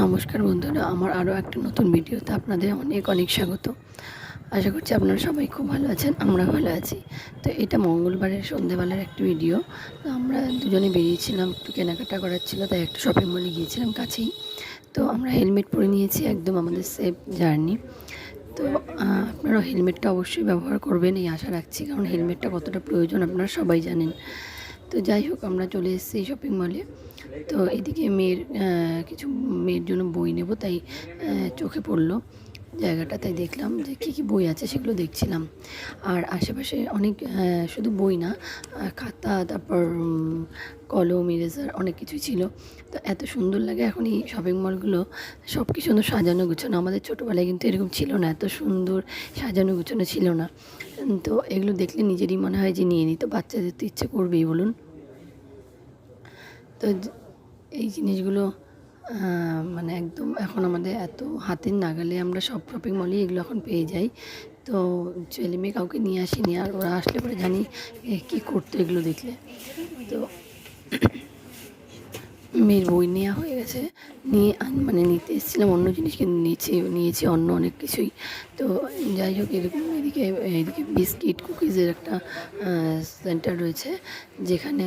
নমস্কার বন্ধুরা, আমার আরও একটা নতুন ভিডিওতে আপনাদের অনেক অনেক স্বাগত। আশা করছি আপনারা সবাই খুব ভালো আছেন, আমরা ভালো আছি। তো এটা মঙ্গলবারের সন্ধ্যেবেলার একটা ভিডিও। তো আমরা দুজনে বেরিয়েছিলাম, একটু কেনাকাটা করার ছিল, তাই একটা শপিং মলে গিয়েছিলাম কাছেই। তো আমরা হেলমেট পরে নিয়েছি, একদম আমাদের সেফ জার্নি। তো আপনারা হেলমেটটা অবশ্যই ব্যবহার করবেন এই আশা রাখছি, কারণ হেলমেটটা কতটা প্রয়োজন আপনারা সবাই জানেন। তো যাই হোক, আমরা চলে এসেছি শপিং মলে। তো এদিকে কিছু মেয়ের জন্য বই নেব, তাই চোখে পড়লো জায়গাটা, তাই দেখলাম যে কী কী বই আছে সেগুলো দেখছিলাম। আর আশেপাশে অনেক শুধু বই না, খাতা, তারপর কলম, ইরেজার, অনেক কিছুই ছিল। তো এত সুন্দর লাগে এখন এই শপিং মলগুলো, সব কি সুন্দর সাজানো গুছানো। আমাদের ছোটোবেলায় কিন্তু এরকম ছিল না, এত সুন্দর সাজানো গুছানো ছিল না। তো এগুলো দেখলে নিজেরই মনে হয় যে নিয়ে নিই, তো বাচ্চাদের তো ইচ্ছে করবেই বলুন। তো এই জিনিসগুলো মানে একদম এখন আমাদের এত হাতের নাগালে, আমরা সব শপিং মলেই এগুলো এখন পেয়ে যাই। তো ছেলে মেয়ে কাউকে নিয়ে আসিনি, আর ওরা আসলে পরে জানি কী করতো এগুলো দেখলে। তো মেয়ের বই নেওয়া হয়ে গেছে, মানে নিতে এসেছিলাম অন্য জিনিস, কিন্তু নিয়েছি অন্য অনেক কিছুই। তো যাই হোক, এরকম এদিকে এদিকে বিস্কিট কুকিজের একটা সেন্টার রয়েছে, যেখানে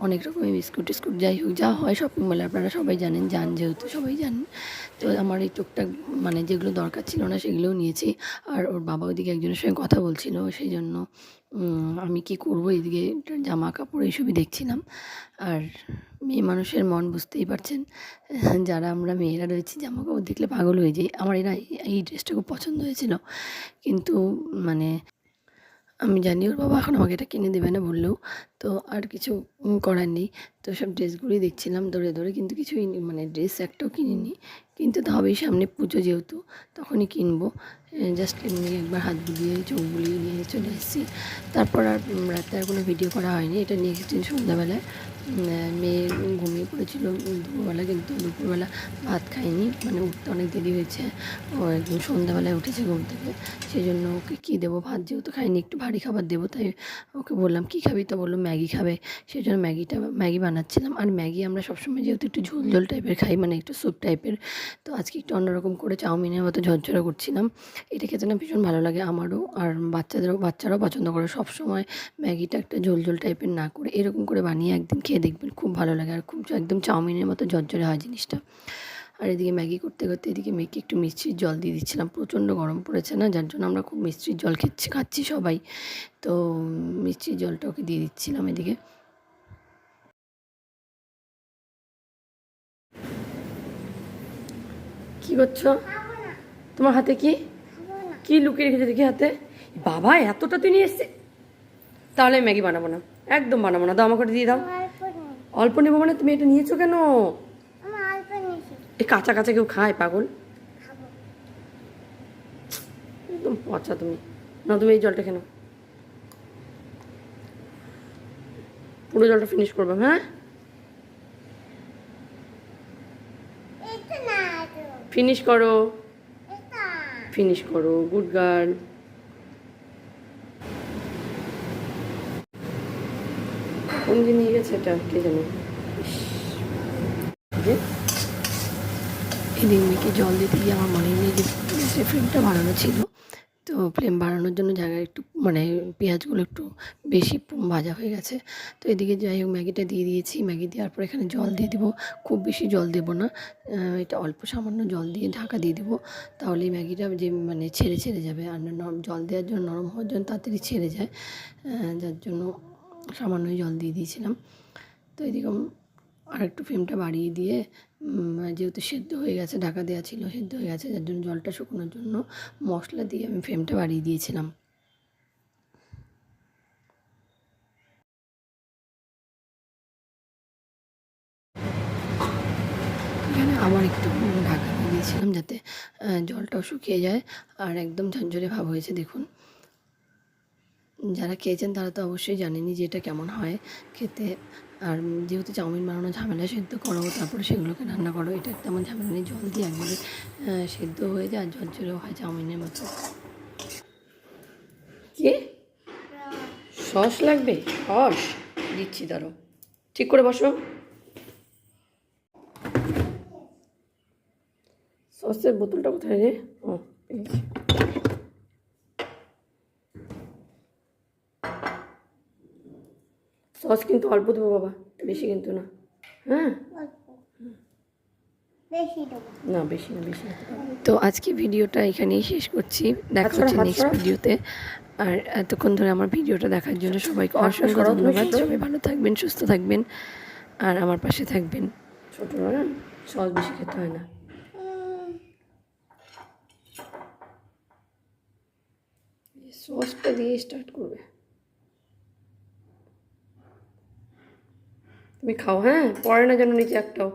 অনেক রকমের বিস্কুট টিস্কুট, যাই হোক যা হয় শপিং মলে আপনারা সবাই জানেন, যেহেতু সবাই জানেন। তো আমার এই টুকটাক মানে যেগুলো দরকার ছিল না সেগুলোও নিয়েছি। আর ওর বাবা ওইদিকে একজনের সঙ্গে কথা বলছিল, সেই জন্য আমি কি করব, এদিকে জামা কাপড় এইসবই দেখছিলাম। আর মেয়ে মানুষের মন বুঝতেই পারছেন, যারা আমরা মেয়েরা রয়েছি জামা কাপড় দেখলে পাগল হয়ে যাই। আমার এই ড্রেসটা খুব পছন্দ হয়েছিল, কিন্তু মানে আমি জানি ওর বাবা এখন আমাকে এটা কিনে দেবে না বললেও, তো আর কিছু করার নেই। তো সব ড্রেসগুলোই দেখছিলাম ধরে ধরে, কিন্তু কিছুই মানে ড্রেস একটাও কিনিনি। কিনতে তো হবেই, সামনে পুজো যেহেতু, তখনই কিনবো। জাস্ট এমনি একবার হাত বুলিয়ে চোখ বুলিয়ে নিয়ে চলে এসেছি। তারপর আর রাতে আর কোনো ভিডিও করা হয়নি। এটা নিয়ে এসেছি সন্ধ্যাবেলায়। মেয়ে ঘুমিয়ে পড়েছিল দুপুরবেলা, কিন্তু দুপুরবেলা ভাত খায়নি, মানে উঠতে অনেক দেরি হয়েছে। ও একদম সন্ধ্যাবেলায় উঠেছে ঘুম থেকে, সেই জন্য ওকে কী দেবো, ভাত যেহেতু খায়নি একটু ভারী খাবার দেবো, তাই ওকে বললাম কী খাবি, তো বললো ম্যাগি খাবে। সেই জন্য ম্যাগি বানাচ্ছিলাম। আর ম্যাগি আমরা সবসময় যেহেতু একটু ঝোল ঝোল টাইপের খাই, মানে একটু স্যুপ টাইপের, তো আজকে একটু অন্যরকম করে চাউমিনের মতো ঝরঝরা করছিলাম। এটা খেতে না ভীষণ ভালো লাগে আমারও, আর বাচ্চারাও পছন্দ করে। সবসময় ম্যাগিটা একটা ঝোল ঝোল টাইপের না করে এরকম করে বানিয়ে একদিন খেয়ে দেখবেন, খুব ভালো লাগে, আর খুব একদম চাউমিনের মতো ঝরঝরে হয় জিনিসটা। আর এদিকে ম্যাগি করতে করতে এদিকে মেয়েকে একটু মিষ্টির জল দিয়ে দিচ্ছিলাম। প্রচণ্ড গরম পড়েছে না, যার জন্য আমরা খুব মিষ্টির জল খাচ্ছি সবাই। তো মিষ্টির জলটা ওকে দিয়ে দিচ্ছিলাম এদিকে। কি করছো? তোমার হাতে কি কি লুকিয়ে রেখেছে দেখি হাতে? বাবা, এতটা তুই নিয়ে এসছিস? তাহলে ম্যাগি বানাবো না, একদম বানাবো না। দাও আমাকে দিয়ে দাও। অল্প নেবো মানে? তুমি এটা নিয়েছো কেন? এই কাঁচা কাঁচা কেউ খায় পাগল? একদম পচা তুমি। না, তুমি এই জলটা কেন, পুরো জলটা ফিনিশ করবো। হ্যাঁ, ফিনিশ করো, ফিনিশ করো, গুড গার্ল। কোন দিন নিয়ে গেছে এটা কে জানে। এদিন মেয়েকে জল দিতে গিয়ে আমার মনে নেই যে গ্যাসের ফ্লেমটা বাড়ানো ছিল। তো ফ্লেম বাড়ানোর জন্য জায়গায় একটু মানে পেঁয়াজগুলো একটু বেশি ভাজা হয়ে গেছে। তো এদিকে যাই হোক ম্যাগিটা দিয়ে দিয়েছি। ম্যাগি দেওয়ার পর এখানে জল দিয়ে দেবো। খুব বেশি জল দেবো না, এটা অল্প সামান্য জল দিয়ে ঢাকা দিয়ে দেবো। তাহলে ম্যাগিটা যে মানে ছেড়ে যাবে, আর জল দেওয়ার জন্য নরম হওয়ার জন্য তাড়াতাড়ি ছেড়ে যায়, যার জন্য সামান্যই জল দিয়ে দিয়েছিলাম। তো এদিকে আর একটু ফ্লেমটা বাড়িয়ে দিয়ে, যেহেতু সেদ্ধ হয়ে গেছে, ঢাকা দেওয়া ছিল, সেদ্ধ হয়ে গেছে, যার জন্য জলটা শুকোনোর জন্য মশলা দিয়ে আমি ফ্লেমটা বাড়িয়ে দিয়েছিলাম। এখানে আবার একটু ঢাকা দিয়ে দিয়েছিলাম, যাতে জলটাও শুকিয়ে যায় আর একদম ঝরঝরে ভাব হয়েছে দেখুন। যারা খেয়েছেন তারা তো অবশ্যই জানেনই যে এটা কেমন হয় খেতে। আর যেহেতু চাউমিন বানানো ঝামেলা, সেদ্ধ করো তারপরে সেগুলোকে রান্না করো, এটা তেমন ঝামেলা নেই। জল দিয়ে একবারে সেদ্ধ হয়ে যায় আর ঝরঝরেও হয় চাউমিনের মতো। কি সস লাগবে? সস দিচ্ছি, ধরো, ঠিক করে বসো। সসের বোতলটা কোথায় রে? ও এই যে। সস কিন্তু অল্প দেবো বাবা, বেশি কিন্তু না। হ্যাঁ না, বেশি না, বেশি না। তো আজকে ভিডিওটা এখানেই শেষ করছি, দেখা হচ্ছে নেক্সট ভিডিওতে। আর এতক্ষণ ধরে আমার ভিডিওটা দেখার জন্য সবাইকে অসংখ্য ধন্যবাদ। সবাই ভালো থাকবেন, সুস্থ থাকবেন, আর আমার পাশে থাকবেন। ছোটো না, সস বেশি খেতে হয় না। সসটা দিয়ে স্টার্ট করবে। তুমি খাও, হ্যাঁ, পড়ে না যেন নিচে একটাও।